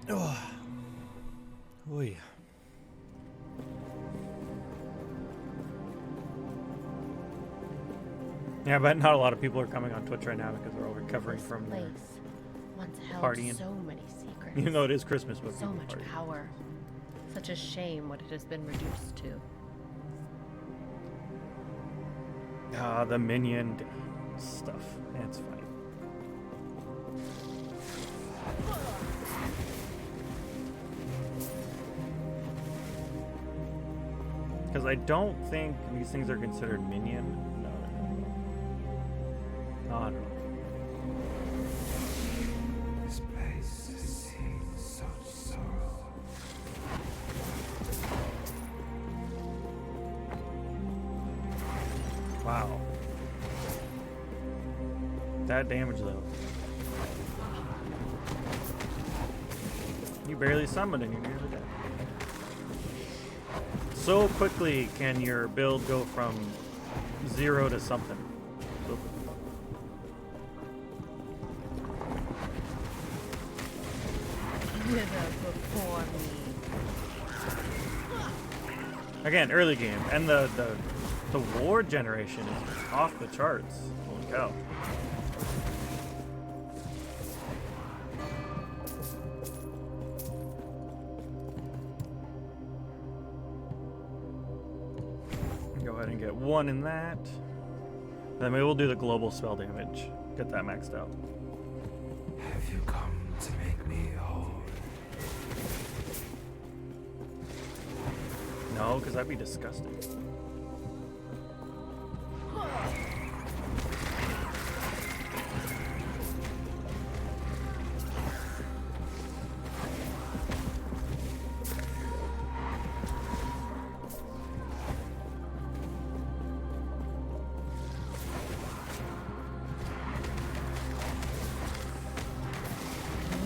Oh. Oy. Yeah, but not a lot of people are coming on Twitch right now because they're all recovering from their once held partying. so many secrets. Even though it is Christmas, but so much party. Power. Such a shame what it has been reduced to. Ah, the minion stuff. That's fine. Because I don't think these things are considered minion. No. I don't know. This place has seen such sorrow. Wow. That damage though. You barely summoned and you're nearly dead. So quickly can your build go from 0 to something. So Wither before me. again, early game, and the ward generation is off the charts. Holy cow. Go ahead and get 1 in that. Then maybe we'll do the global spell damage. Get that maxed out. Have you come to make me whole? No, because that'd be disgusting.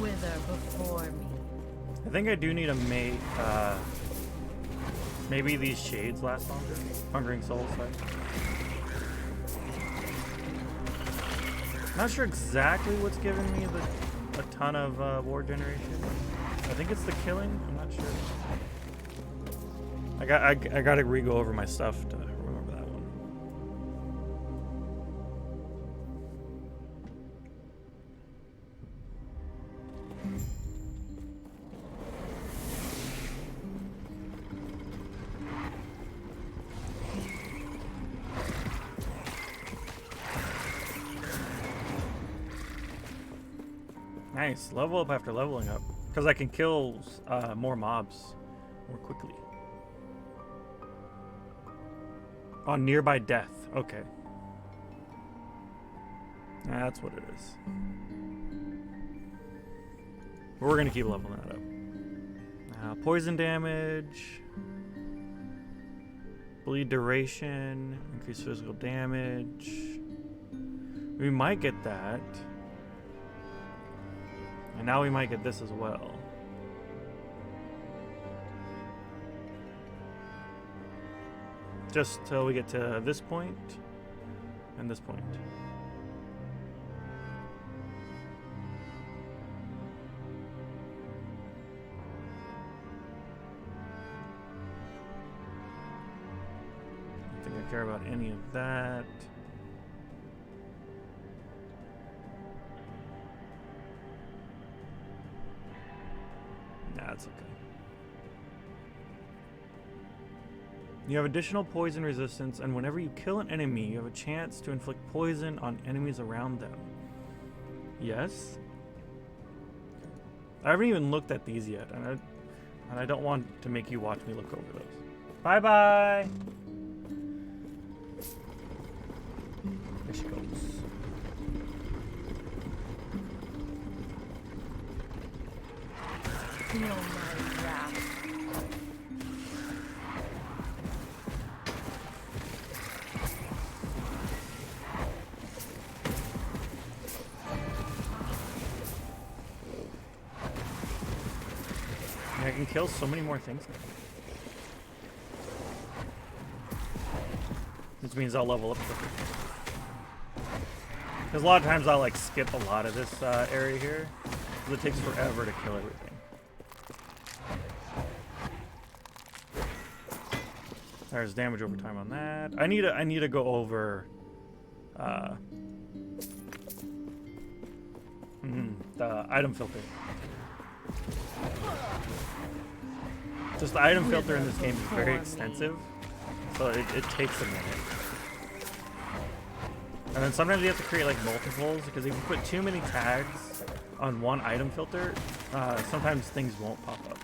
Wither before me. I think I do need to make, maybe these shades last longer. Hungering Souls, sorry. Not sure exactly what's giving me a ton of ward generation. I think it's the killing. I'm not sure. I gotta re-go over my stuff to remember that one. Nice. Level up after leveling up. Because I can kill more mobs more quickly. On nearby death. Okay. That's what it is. We're going to keep leveling that up. Poison damage. Bleed duration. Increase physical damage. We might get that. And now we might get this as well. Just till we get to this point and this point. I don't think I care about any of that. That's okay. You have additional poison resistance, and whenever you kill an enemy, you have a chance to inflict poison on enemies around them. Yes? I haven't even looked at these yet, and I don't want to make you watch me look over those. Bye-bye! There she goes. Feel my wrath. I can kill so many more things now. Which means I'll level up quicker. Because a lot of times I'll like skip a lot of this area here. Because it takes forever to kill everything. There's damage over time on that. I need to go over the item filter. Just the item filter in this game is very extensive, so it takes a minute. And then sometimes you have to create like multiples, because if you put too many tags on one item filter, sometimes things won't pop up.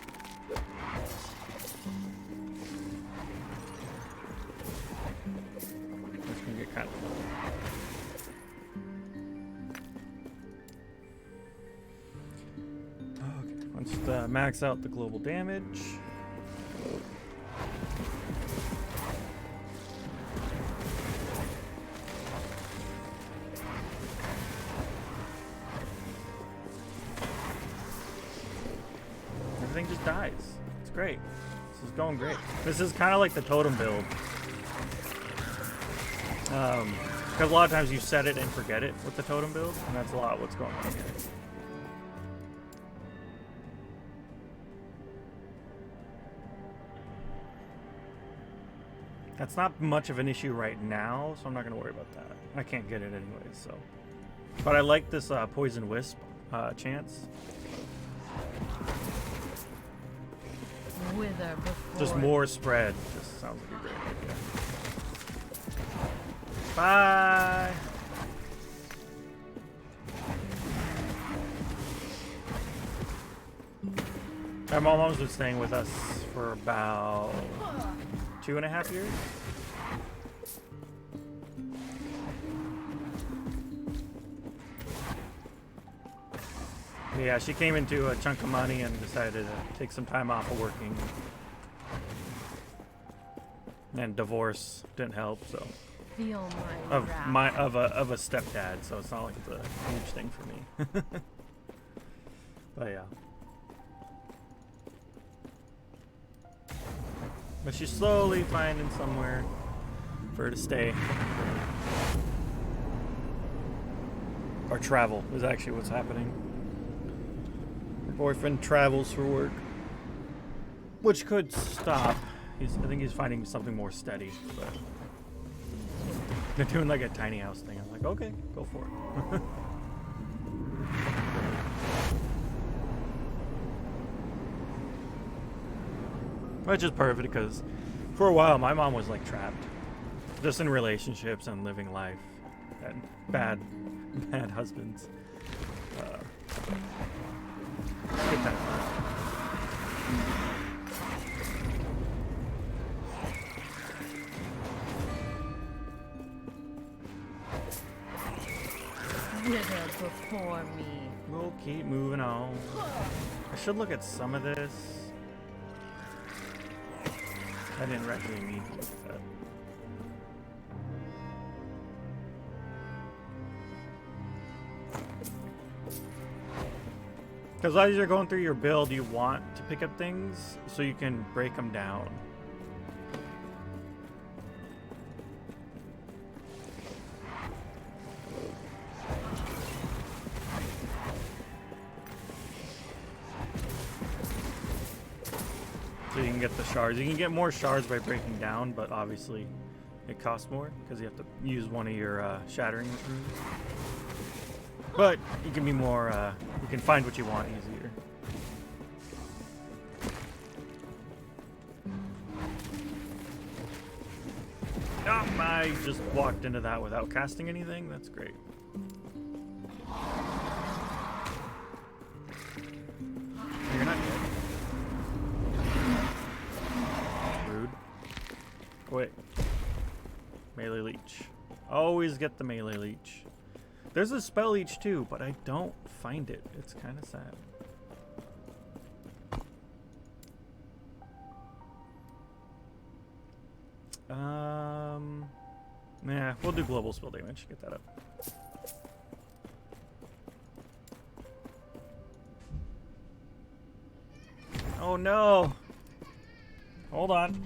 It's gonna get kind of fun. Okay, let's max out the global damage. Everything just dies. It's great. This is going great. This is kind of like the totem build. Because a lot of times you set it and forget it with the totem build, and that's a lot of what's going on here. That's not much of an issue right now, so I'm not going to worry about that. I can't get it anyway, so. But I like this Poison Wisp chance. Wither before. Just more spread. Just sounds like a great idea. Bye! My mom's been staying with us for about 2.5 years. Yeah, she came into a chunk of money and decided to take some time off of working. And divorce didn't help, so. Feel my wrath. Of a stepdad, so it's not like it's a huge thing for me. But yeah. But she's slowly finding somewhere for her to stay. Or travel is actually what's happening. Her boyfriend travels for work, which could stop. I think he's finding something more steady, but they're doing like a tiny house thing. I'm like, okay, go for it. Which is perfect, because for a while my mom was like trapped, just in relationships and living life, and bad husbands. Good time. Wither before me. We'll keep moving on. I should look at some of this. I didn't actually mean to look at that. Because as you're going through your build, you want to pick up things so you can break them down. So you can get the shards. You can get more shards by breaking down, but obviously it costs more because you have to use one of your shattering runes. But you can be more, you can find what you want easier. Oh, I just walked into that without casting anything. That's great. You're not dead. Rude. Quick. Melee leech. Always get the melee leech. There's a spell leech too, but I don't find it. It's kind of sad. Yeah, we'll do global spell damage. Get that up. Oh no! Hold on.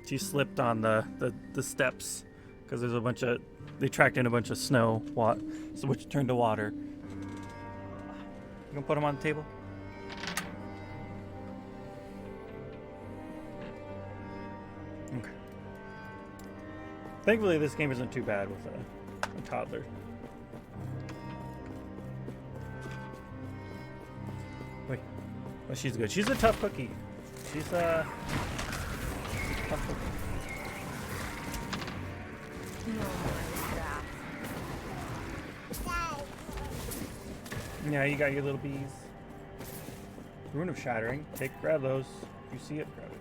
She slipped on the steps because there's a bunch of, they tracked in a bunch of snow, which turned to water. You gonna put them on the table? Okay. Thankfully, this game isn't too bad with a toddler. Wait. Oh, she's good. She's a tough cookie. She's a tough cookie. Yeah, you got your little bees. Rune of Shattering. Grab those. If you see it, grab it.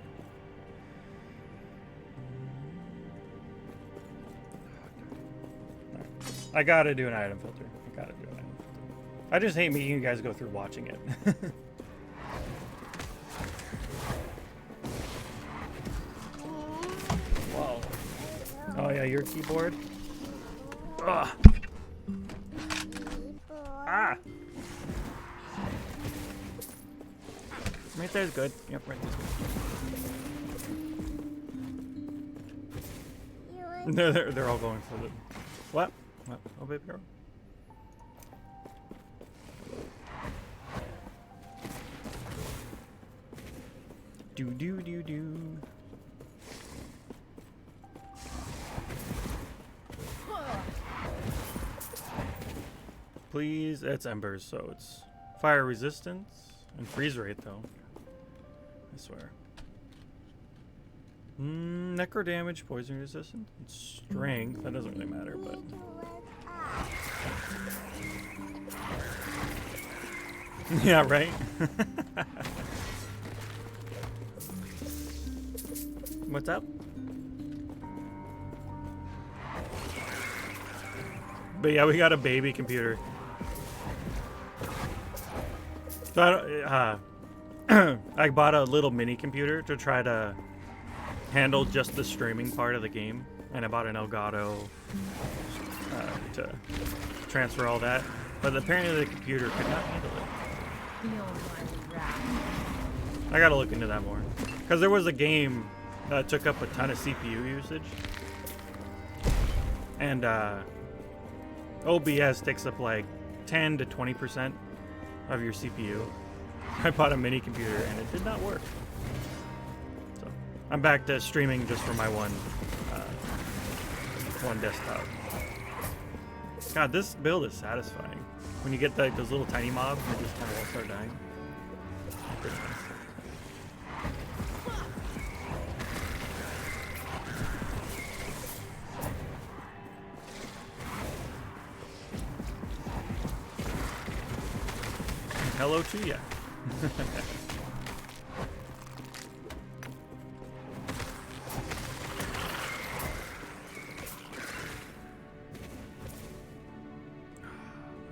Right. I gotta do an item filter. I just hate making you guys go through watching it. Whoa. Oh yeah, your keyboard. Ugh. Ah! Right there's good. Yep, right there's good. They're all going for the... What? Oh, baby girl. Do. Please, it's embers, so it's fire resistance and freeze rate though. I swear. Necro damage, poison resistance, and strength. That doesn't really matter, but. Yeah, right? What's up? But yeah, we got a baby computer. So I bought a little mini computer to try to handle just the streaming part of the game, and I bought an Elgato to transfer all that. But apparently the computer could not handle it. I gotta look into that more, because there was a game that took up a ton of CPU usage, and OBS takes up like 10 to 20% of your CPU. I bought a mini computer and it did not work. So I'm back to streaming just for my one desktop. God, this build is satisfying. When you get those little tiny mobs, they just kind of all start dying. Pretty nice. Hello to ya.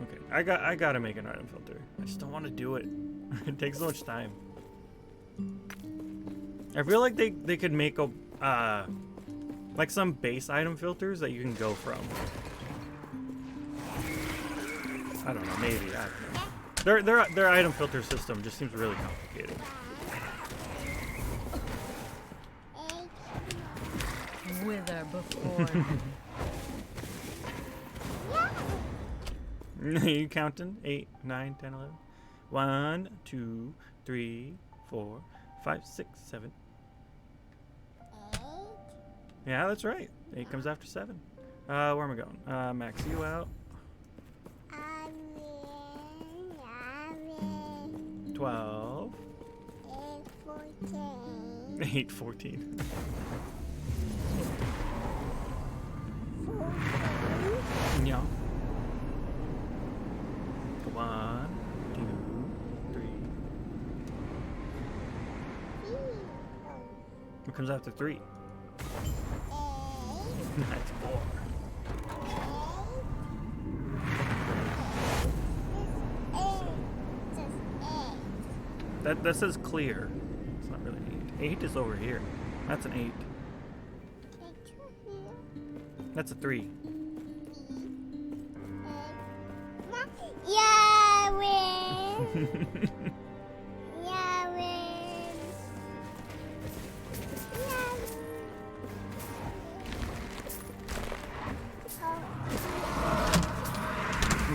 Okay, I gotta make an item filter. I just don't want to do it. It takes so much time. I feel like they could make a like some base item filters that you can go from. I don't know, maybe. I don't know. Their item filter system just seems really complicated. Wither before. You counting? 8, 9, 10, 11. 1, 2, 3, 4, 5, 6, 7. 8. Yeah, that's right. 8 comes after 7. Where am I going? Max you out. 12. 8, 14. 14. Yeah. 1, 2, 3. What comes after 3? That's 4. That says clear. It's not really 8. 8 is over here. That's an 8. That's a 3. Yeah, win. Yeah, win.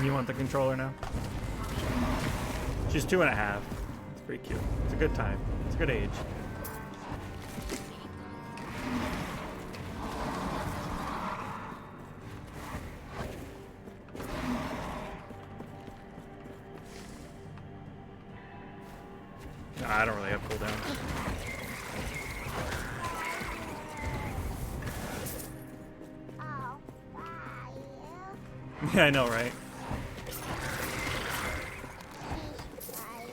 You want the controller now? She's 2.5. It's pretty cute. It's a good time. It's a good age. Nah, I don't really have cooldowns. Oh, fire. Yeah, I know, right? Fire.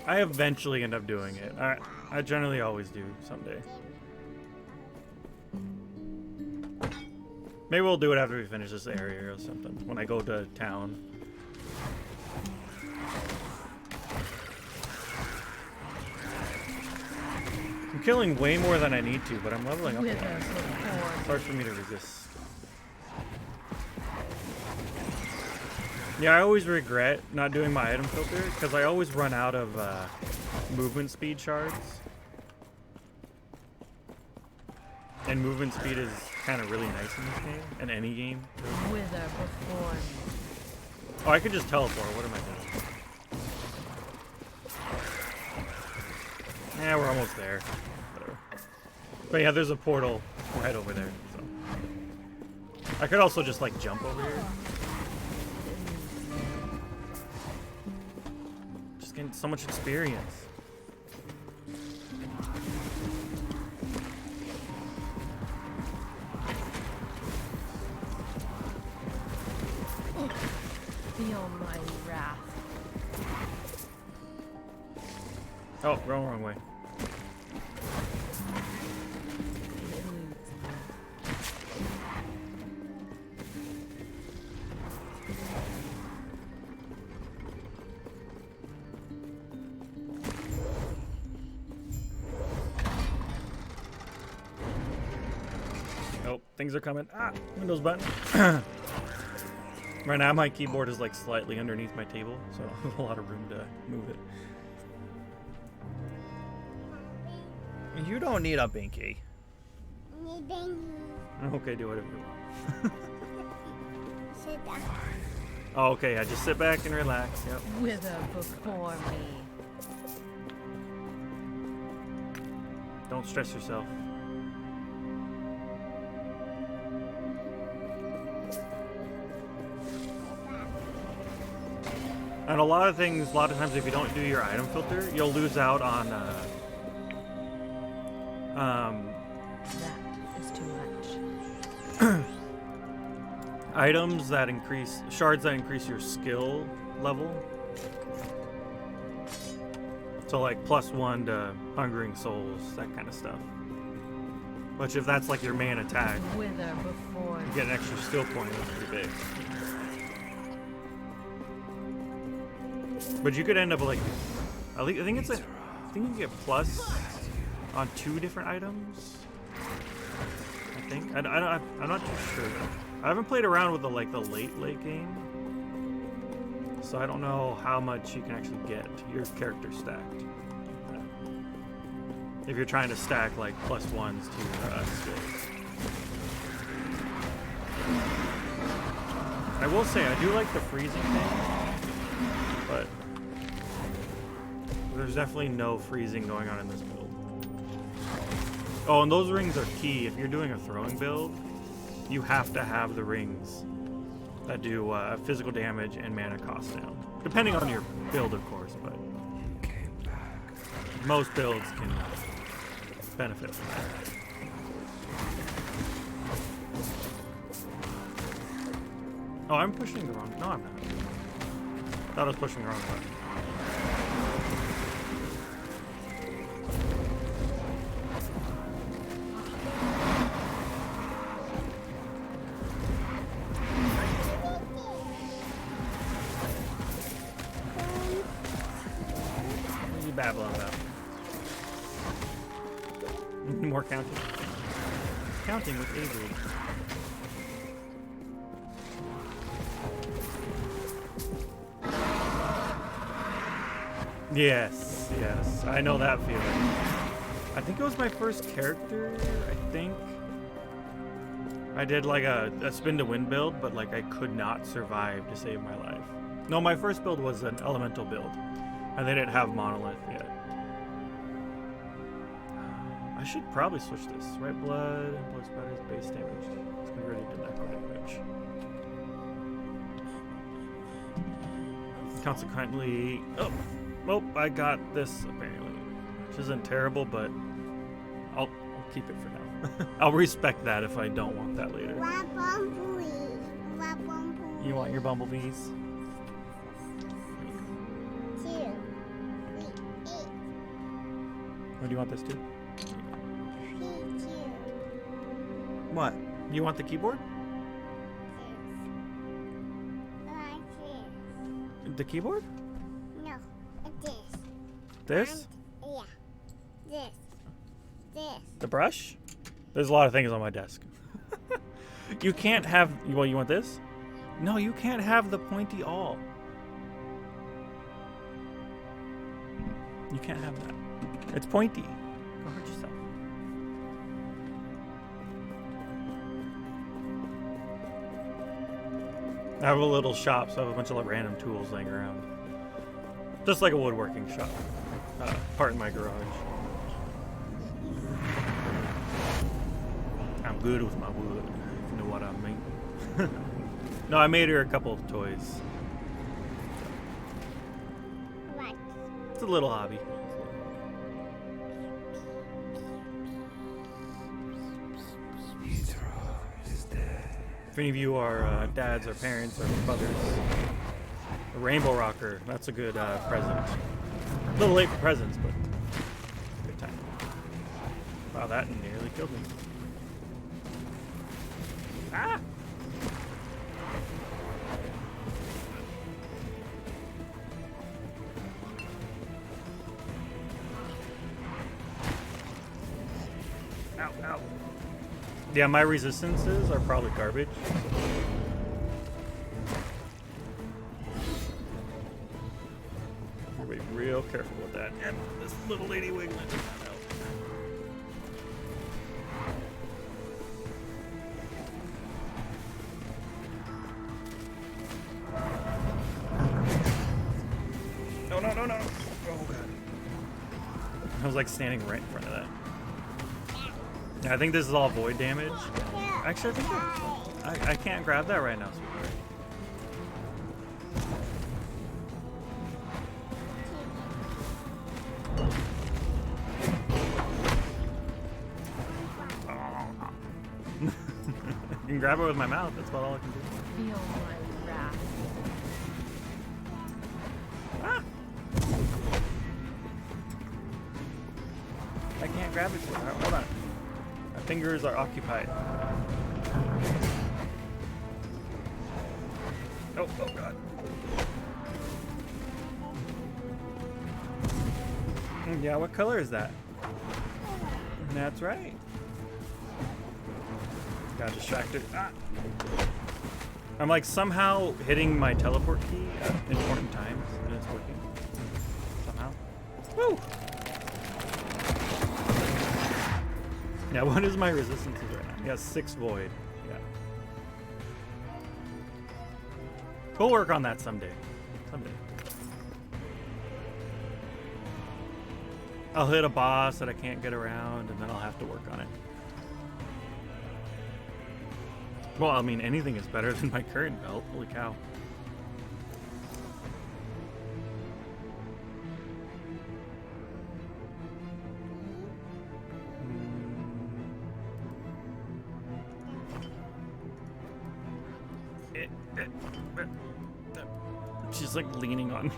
I eventually end up doing it. I generally always do someday. Maybe we'll do it after we finish this area or something. When I go to town. I'm killing way more than I need to, but I'm leveling up a lot. Wither before It's hard for me to resist. Yeah, I always regret not doing my item filter because I always run out of movement speed shards. And movement speed is kind of really nice in this game, in any game. Wither before me. Oh, I could just teleport. What am I doing? Yeah, we're almost there. Whatever. But yeah, there's a portal right over there. So I could also just like jump over here. Just getting so much experience. Feel my wrath. Oh, wrong way. Oh, things are coming. Ah, Windows button. Right now, my keyboard is like slightly underneath my table, so I have a lot of room to move it. You don't need a binky. Needing Okay, do whatever you want. sit down. Oh, okay, yeah, just sit back and relax. Yep. Wither before me. Don't stress yourself. And a lot of times if you don't do your item filter, you'll lose out on That is too much. items that increase, shards that increase your skill level. So like +1 to Hungering Souls, that kind of stuff. Which if that's like your main attack, Wither before you me. get an extra skill point, that's pretty big. But you could end up like, I think it's like, I think you can get plus on 2 different items. I think. I'm not too sure. I haven't played around with the late game, so I don't know how much you can actually get your character stacked. If you're trying to stack like +1s to your skills. I will say I do like the freezing thing, but there's definitely no freezing going on in this build. Oh, and those rings are key. If you're doing a throwing build, you have to have the rings that do physical damage and mana cost down. Depending on your build, of course, but most builds can benefit from that. Oh, I'm pushing the wrong... No, I'm not. Thought I was pushing the wrong button. What are you babbling about? More counting? Counting with Avery. Yes, yes. I know that feeling. I think it was my first character, I think. I did like a spin to win build, but like I could not survive to save my life. No, my first build was an elemental build, and they didn't have monolith yet. I should probably switch this. Right blood, blood spatters, base damage. We already did that damage. Consequently, oh, I got this apparently, which isn't terrible, but I'll keep it for now. I'll respect that if I don't want that later. You want your bumblebees? 2, 3, 8. Or do you want this too? 3, 2. What? You want the keyboard? The keyboard? No, this. This? Yeah. This. The brush? There's a lot of things on my desk. You can't have... Well, you want this? No, you can't have the pointy awl. You can't have that. It's pointy. Go hurt yourself. I have a little shop, so I have a bunch of like random tools laying around. Just like a woodworking shop. Part in my garage. I'm good with my wood, if you know what I mean. No, I made her a couple of toys. What? It's a little hobby. If any of you are dads or parents or brothers, a rainbow rocker, that's a good present. A little late for presents, but good time. Wow, that nearly killed me. Ah! Ow, ow. Yeah, my resistances are probably garbage. Gotta be real careful with that. And this little lady wiggling out. No, no, no, no. Oh, God. I was like standing right in front of that. Yeah, I think this is all void damage. Actually, I think I can't grab that right now, sweetheart. I can grab it with my mouth. That's about all I can do. Feel my wrath. Ah! I can't grab it. Sweetheart. Hold on. My fingers are occupied. Oh, oh God. Yeah, what color is that? That's right. Got distracted. Ah. I'm like somehow hitting my teleport key at important times, and it's working. Somehow. Woo! Yeah, what is my resistance right now? Yeah, 6 void. Yeah. We'll work on that someday. Someday. I'll hit a boss that I can't get around, and then I'll have to work on it. Well, I mean, anything is better than my current belt. Holy cow. She's like leaning on.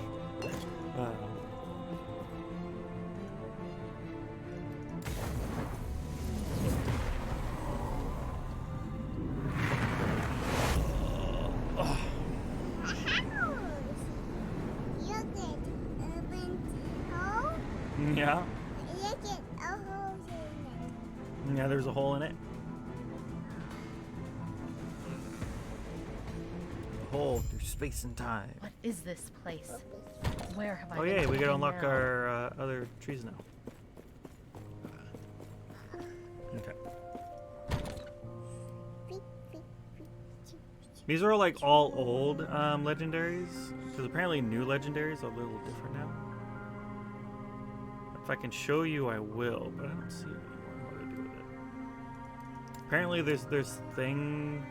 Yeah. Yeah, there's a hole in it. A hole through space and time. What is this place? Where have I Oh been yeah, we gotta hidden unlock now? our other trees now. Okay. These are like all old legendaries, Because apparently new legendaries are a little different now. If I can show you, I will, but I don't see it anymore. What to do with it? Apparently there's thing.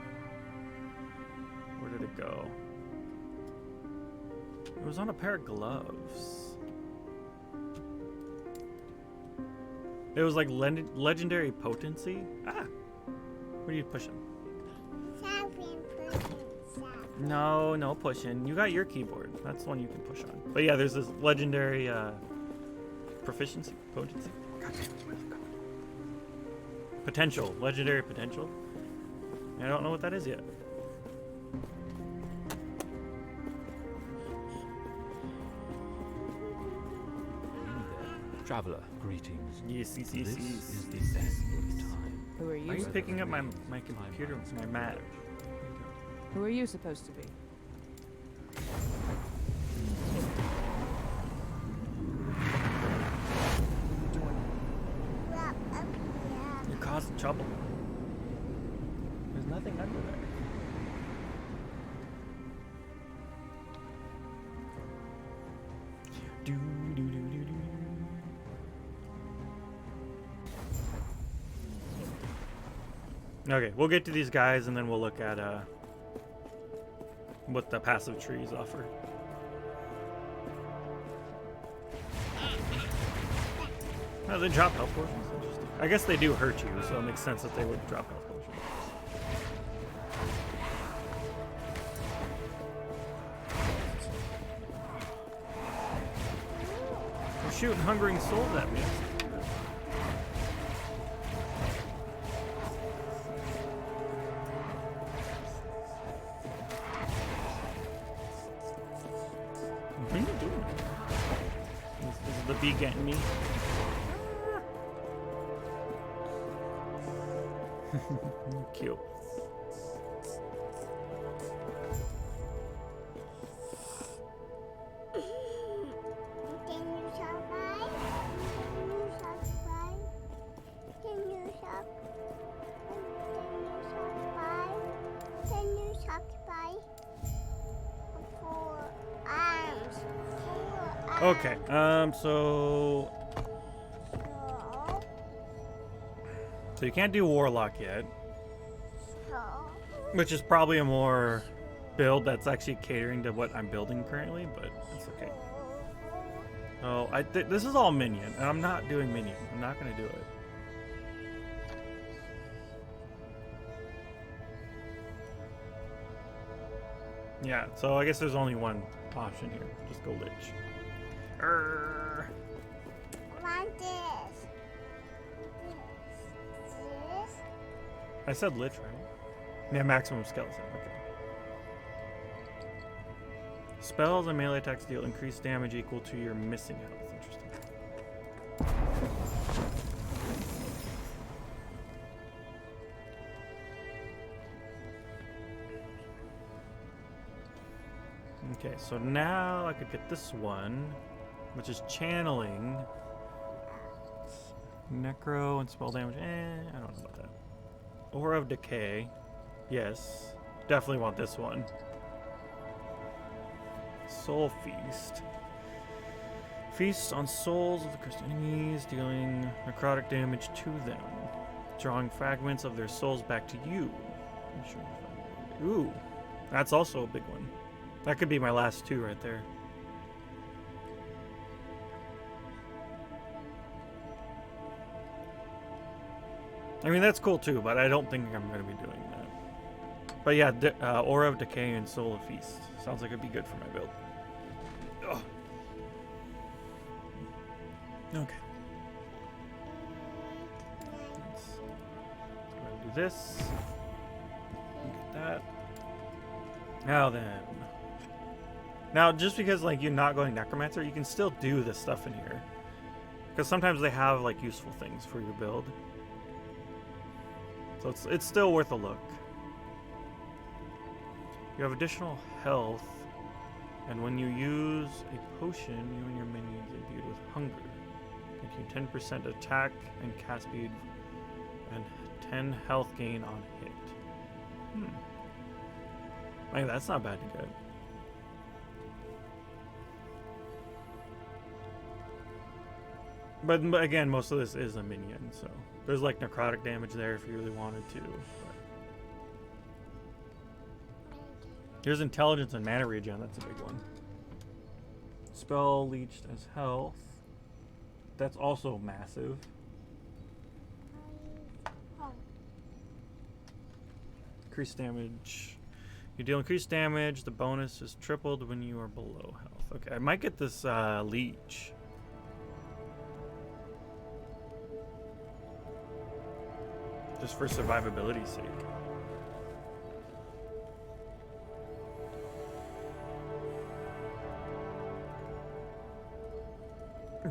Where did it go? It was on a pair of gloves. It was like legendary potency. Ah, what are you pushing? No pushing. You got your keyboard. That's the one you can push on. But yeah, there's this legendary proficiency, potency. God damn it, where's it going? Potential, legendary potential. I don't know what that is yet. Traveler, greetings. Yes. This is the end time. Who are you? Are you picking up my computer, my mat? Who are you supposed to be? You're causing trouble. There's nothing under there. Okay, we'll get to these guys and then we'll look at what the passive trees offer. Oh, they drop health potions. Interesting. I guess they do hurt you, so it makes sense that they would drop health potions. They're shooting hungering souls at me. What are you doing? Is the bee getting me? Cute. Can you survive? Can you survive? Can you survive? Four arms. Okay, so you can't do Warlock yet, which is probably a more build that's actually catering to what I'm building currently, but it's okay. Oh, this is all minion, and I'm not doing minion. I'm not gonna do it. Yeah, so I guess there's only one option here. Just go Lich. I want this. This. I said Lich, right? Yeah, maximum skeleton. Okay. Spells and melee attacks deal increased damage equal to your missing health. Interesting. Okay, so now I could get this one, which is channeling. Necro and spell damage. I don't know about that. Aura of Decay. Yes. Definitely want this one. Soul Feast. Feast on souls of the cursed enemies, dealing necrotic damage to them. Drawing fragments of their souls back to you. Ooh. That's also a big one. That could be my last two right there. I mean, that's cool too, but I don't think I'm going to be doing that. But yeah, Aura of Decay and Soul of Feast. Sounds like it'd be good for my build. Ugh. Okay. Let's go ahead and do this. Get that. Now then. Now, just because like you're not going Necromancer, you can still do this stuff in here. Because sometimes they have like useful things for your build. So it's still worth a look. You have additional health, and when you use a potion, you and your minions are imbued with hunger. Give you 10% attack and cast speed, and 10 health gain on hit. Like, that's not bad to get. But again, most of this is a minion, so there's like necrotic damage there if you really wanted to. But here's intelligence and mana regen. That's a big one. Spell leached as health. That's also massive. Increased damage. You deal increased damage. The bonus is tripled when you are below health. Okay, I might get this leech. Just for survivability's sake.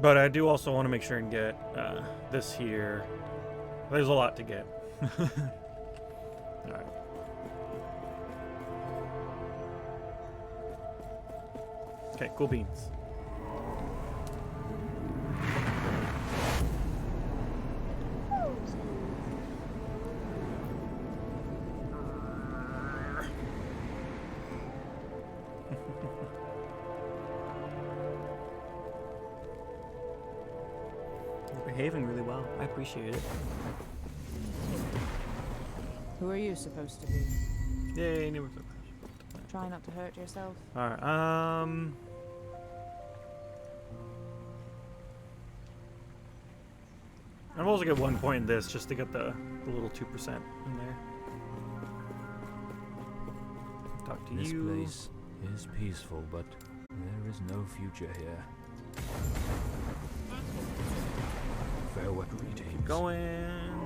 But I do also want to make sure and get this here. There's a lot to get. Alright. Okay, cool beans. Behaving really well. I appreciate it. Who are you supposed to be? Yay, new Try not to hurt yourself. Alright, I'm also get 1 point in this just to get the little 2% in there. Talk to This you. place is peaceful, but there is no future here. Farewell, greetings. Going.